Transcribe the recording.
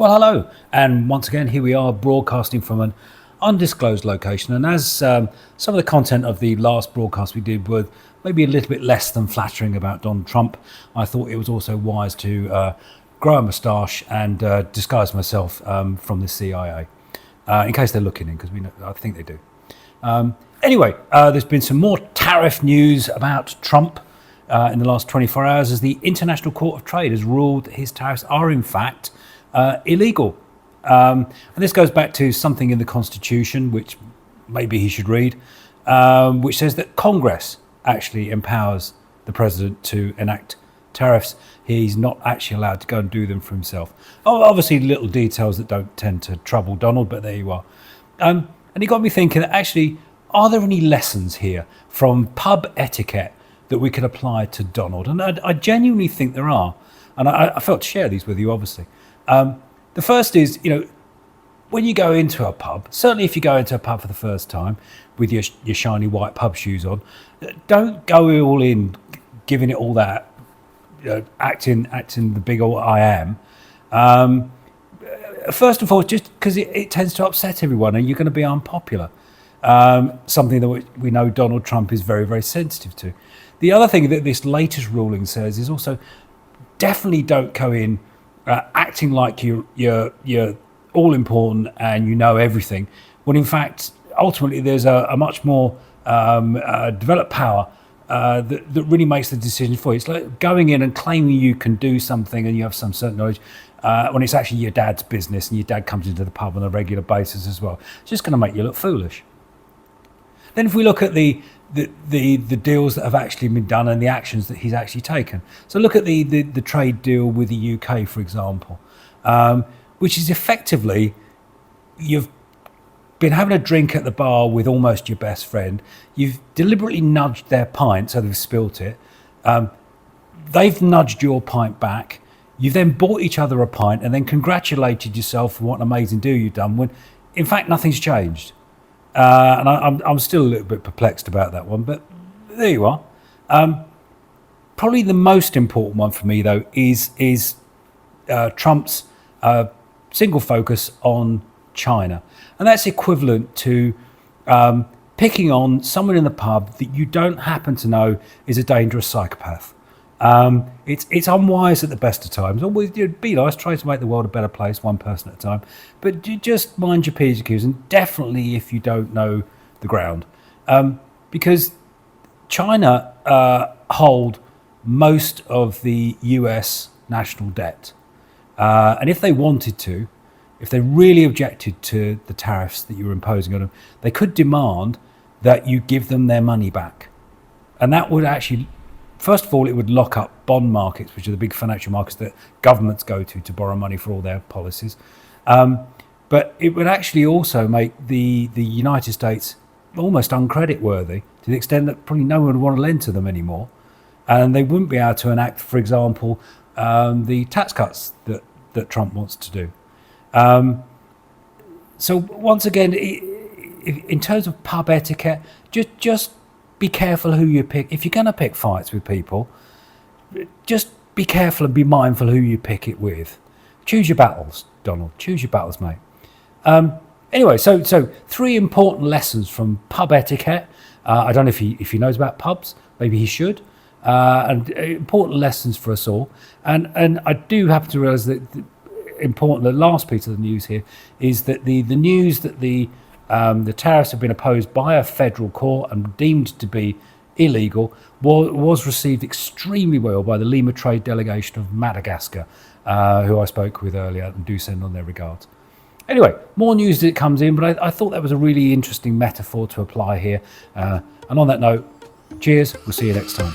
Well, hello, and once again, here we are broadcasting from an undisclosed location. And as some of the content of the last broadcast we did were maybe a little bit less than flattering about Donald Trump, I thought it was also wise to grow a moustache and disguise myself from the CIA, in case they're looking in, because I think they do. Anyway, there's been some more tariff news about Trump in the last 24 hours as the International Court of Trade has ruled that his tariffs are in fact illegal. And this goes back to something in the Constitution, which maybe he should read, which says that Congress actually empowers the president to enact tariffs. He's not actually allowed to go and do them for himself. Obviously, little details that don't tend to trouble Donald, but there you are. And it got me thinking that actually, are there any lessons here from pub etiquette that we can apply to Donald? And I genuinely think there are. And I felt to share these with you, obviously. The first is, when you go into a pub, certainly if you go into a pub for the first time with your shiny white pub shoes on, don't go all in, giving it all that, acting the big old I am. First of all, just because it tends to upset everyone and you're going to be unpopular. Something that we know Donald Trump is very, very sensitive to. The other thing that this latest ruling says is also definitely don't go in acting like you're all important and you know everything, when in fact ultimately there's a much more developed power that really makes the decision for you. It's like going in and claiming you can do something and you have some certain knowledge when it's actually your dad's business and your dad comes into the pub on a regular basis as well. It's just going to make you look foolish. Then if we look at the deals that have actually been done and the actions that he's actually taken. So look at the trade deal with the UK, for example, which is effectively, you've been having a drink at the bar with almost your best friend. You've deliberately nudged their pint so they've spilt it. They've nudged your pint back. You've then bought each other a pint and then congratulated yourself for what an amazing deal you've done, when in fact nothing's changed. And I'm still a little bit perplexed about that one, but there you are. Probably the most important one for me, though, is Trump's single focus on China. And that's equivalent to picking on someone in the pub that you don't happen to know is a dangerous psychopath. It's unwise at the best of times. Always be nice, try to make the world a better place, one person at a time. But you just mind your P's and Q's, and definitely if you don't know the ground. Because China hold most of the US national debt. And if they wanted to, if they really objected to the tariffs that you were imposing on them, they could demand that you give them their money back. And that would actually, first of all, it would lock up bond markets, which are the big financial markets that governments go to borrow money for all their policies. But it would actually also make the United States almost uncreditworthy, to the extent that probably no one would want to lend to them anymore. And they wouldn't be able to enact, for example, the tax cuts that Trump wants to do. So once again, in terms of pub etiquette, just be careful who you pick. If you're going to pick fights with people, just be careful and be mindful who you pick it with. Choose your battles, Donald. Choose your battles, mate. Anyway, so 3 important lessons from pub etiquette. I don't know if he knows about pubs. Maybe he should. And important lessons for us all. And I do happen to realise that the last piece of the news here is that the news that the tariffs have been opposed by a federal court and deemed to be illegal was received extremely well by the Lima Trade Delegation of Madagascar, who I spoke with earlier, and do send on their regards. Anyway, more news as it comes in, but I thought that was a really interesting metaphor to apply here. And on that note, cheers. We'll see you next time.